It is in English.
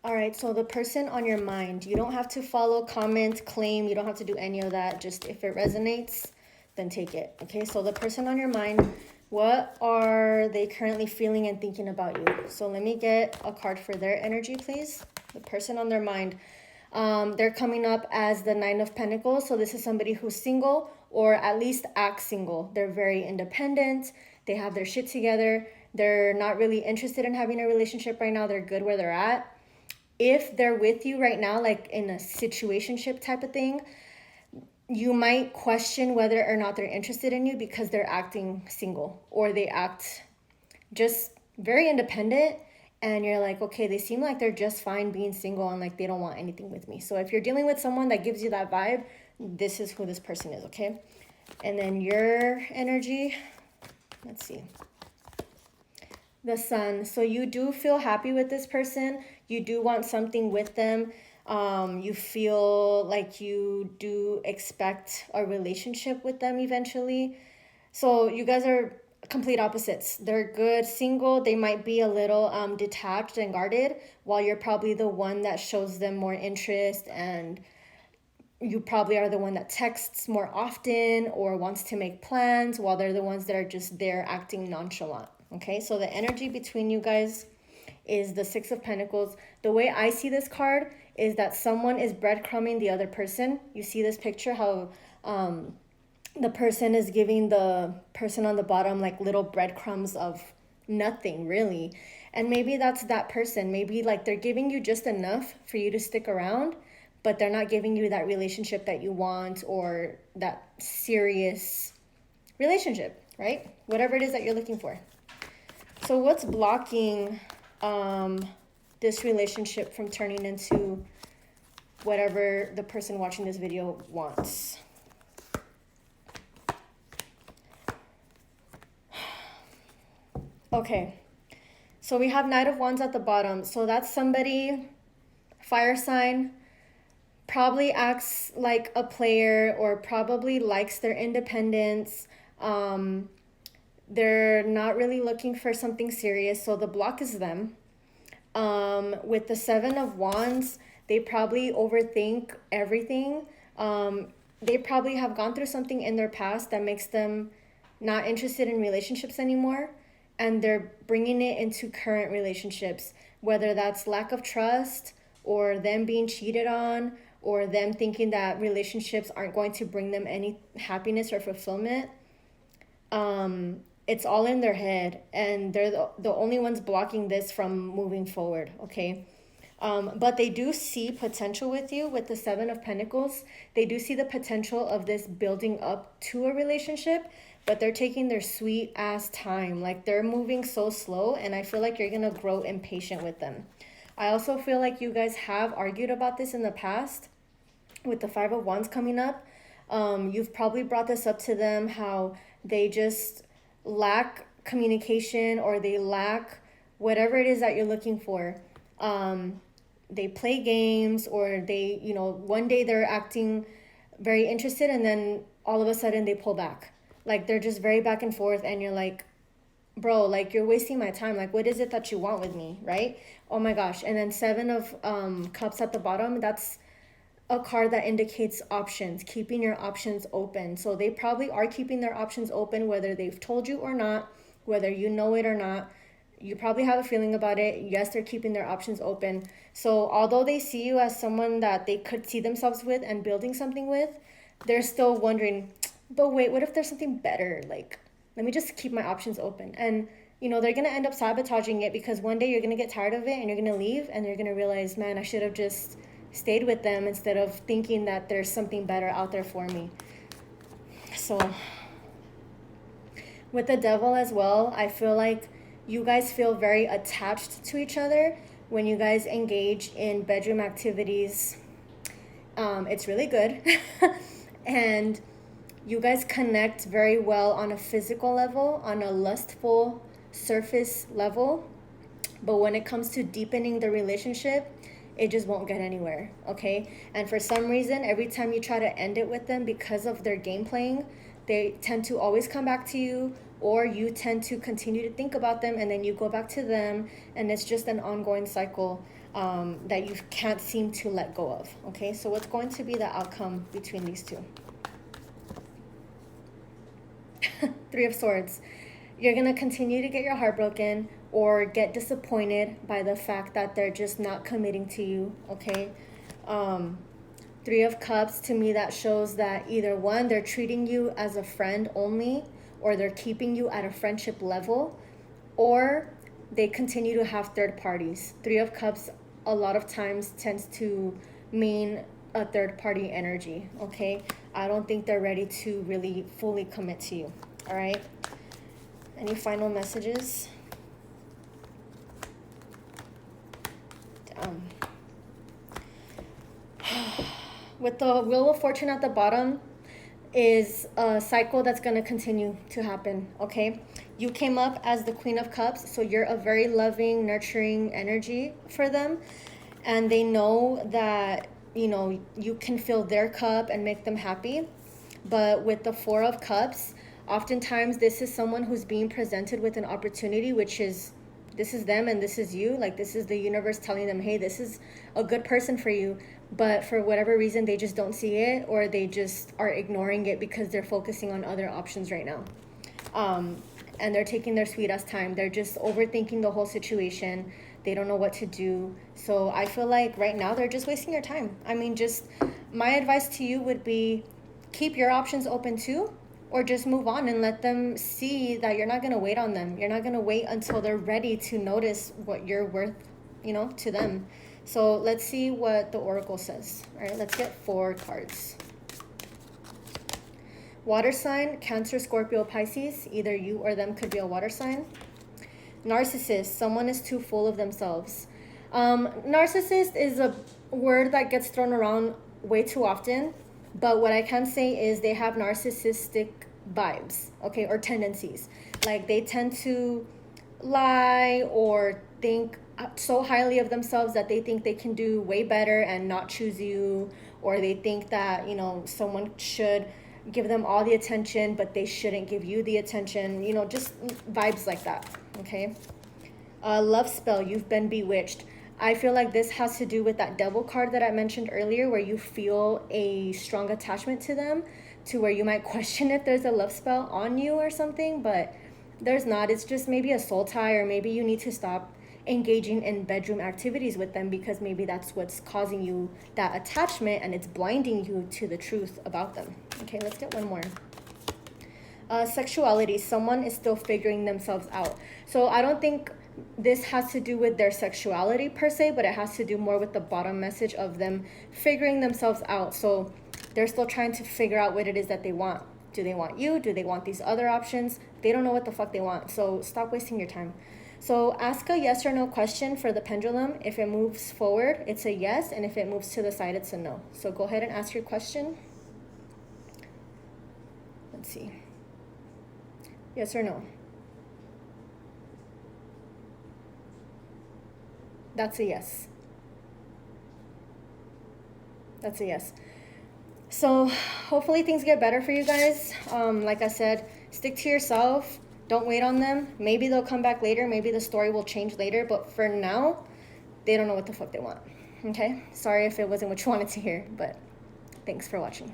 All right, so the person on your mind, you don't have to follow, comment, claim, you don't have to do any of that. Just if it resonates, then take it. Okay, so the person on your mind, what are they currently feeling and thinking about you? So let me get a card for their energy, please. The person on their mind. They're coming up as the Nine of Pentacles. So this is somebody who's single or at least acts single. They're very independent. They have their shit together. They're not really interested in having a relationship right now. They're good where they're at. If they're with you right now, like in a situationship type of thing, you might question whether or not they're interested in you because they're acting single or they act just very independent, and you're like, okay, they seem like they're just fine being single and like they don't want anything with me. So if you're dealing with someone that gives you that vibe, this is who this person is, okay? And then your energy, let's see. The Sun. So you do feel happy with this person. You do want something with them. You feel like you do expect a relationship with them eventually. So you guys are complete opposites. They're good single. They might be a little detached and guarded, while you're probably the one that shows them more interest, and you probably are the one that texts more often or wants to make plans, while they're the ones that are just there acting nonchalant. Okay, so the energy between you guys is the Six of Pentacles. The way I see this card is that someone is breadcrumbing the other person. You see this picture, how the person is giving the person on the bottom like little breadcrumbs of nothing really. And maybe that's that person. Maybe like they're giving you just enough for you to stick around, but they're not giving you that relationship that you want or that serious relationship, right? Whatever it is that you're looking for. So what's blocking this relationship from turning into whatever the person watching this video wants? Okay, so we have Knight of Wands at the bottom. So that's somebody, fire sign, probably acts like a player or probably likes their independence. They're not really looking for something serious, so the block is them. With the Seven of Wands, they probably overthink everything. They probably have gone through something in their past that makes them not interested in relationships anymore, and they're bringing it into current relationships, whether that's lack of trust or them being cheated on or them thinking that relationships aren't going to bring them any happiness or fulfillment. It's all in their head, and they're the only ones blocking this from moving forward, okay? But they do see potential with you with the Seven of Pentacles. They do see the potential of this building up to a relationship, but they're taking their sweet ass time. Like they're moving so slow, and I feel like you're gonna grow impatient with them. I also feel like you guys have argued about this in the past with the Five of Wands coming up. You've probably brought this up to them, how they just lack communication or they lack whatever it is that you're looking for. They play games, or they, you know, one day they're acting very interested and then all of a sudden they pull back. Like they're just very back and forth, and you're like, bro, like you're wasting my time. Like what is it that you want with me, right? Oh my gosh. And then Seven of Cups at the bottom, that's a card that indicates options, keeping your options open. So they probably are keeping their options open, whether they've told you or not, whether you know it or not. You probably have a feeling about it. Yes, they're keeping their options open. So although they see you as someone that they could see themselves with and building something with, they're still wondering, but wait, what if there's something better? Like, let me just keep my options open. And you know, they're going to end up sabotaging it, because one day you're going to get tired of it and you're going to leave, and you're going to realize, man, I should have just stayed with them instead of thinking that there's something better out there for me. So with the Devil as well, I feel like you guys feel very attached to each other when you guys engage in bedroom activities. It's really good. And you guys connect very well on a physical level, on a lustful surface level. But when it comes to deepening the relationship, it just won't get anywhere, okay? And for some reason, every time you try to end it with them because of their game playing, they tend to always come back to you, or you tend to continue to think about them and then you go back to them, and it's just an ongoing cycle. that you can't seem to let go of. Okay, so what's going to be the outcome between these two? Three of Swords. You're going to continue to get your heart broken or get disappointed by the fact that they're just not committing to you. Okay. Three of Cups, to me, that shows that either one, they're treating you as a friend only, or they're keeping you at a friendship level, or they continue to have third parties. Three of Cups a lot of times tends to mean a third party energy. Okay, I don't think they're ready to really fully commit to you. All right, any final messages? With the Wheel of Fortune at the bottom is a cycle that's going to continue to happen. Okay, you came up as the Queen of Cups, so you're a very loving, nurturing energy for them, and they know that, you know, you can fill their cup and make them happy. But with the Four of Cups, oftentimes this is someone who's being presented with an opportunity, which is, this is them and this is you. Like, this is the universe telling them, hey, this is a good person for you. But for whatever reason, they just don't see it, or they just are ignoring it because they're focusing on other options right now. And they're taking their sweet ass time. They're just overthinking the whole situation. They don't know what to do. So I feel like right now they're just wasting your time. I mean, just my advice to you would be keep your options open too, or just move on and let them see that you're not going to wait on them. You're not going to wait until they're ready to notice what you're worth, you know, to them. So let's see what the Oracle says. All right, let's get 4 cards. Water sign, Cancer, Scorpio, Pisces. Either you or them could be a water sign. Narcissist, someone is too full of themselves. Narcissist is a word that gets thrown around way too often. But what I can say is they have narcissistic vibes, okay, or tendencies. Like, they tend to lie or think so highly of themselves that they think they can do way better and not choose you, or they think that, you know, someone should give them all the attention but they shouldn't give you the attention, you know, just vibes like that. Okay. Love spell, you've been bewitched. I feel like this has to do with that Devil card that I mentioned earlier, where you feel a strong attachment to them, to where you might question if there's a love spell on you or something, but there's not. It's just maybe a soul tie, or maybe you need to stop engaging in bedroom activities with them, because maybe that's what's causing you that attachment and it's blinding you to the truth about them. Okay, let's get one more. Sexuality, someone is still figuring themselves out. So I don't think this has to do with their sexuality per se, but it has to do more with the bottom message of them figuring themselves out. So they're still trying to figure out what it is that they want. Do they want you? Do they want these other options? They don't know what the fuck they want. So stop wasting your time. So ask a yes or no question for the pendulum. If it moves forward, it's a yes. And if it moves to the side, it's a no. So go ahead and ask your question. Let's see. Yes or no? That's a yes. That's a yes. So hopefully things get better for you guys. Like I said, stick to yourself. Don't wait on them. Maybe they'll come back later. Maybe the story will change later. But for now, they don't know what the fuck they want. Okay? Sorry if it wasn't what you wanted to hear, but thanks for watching.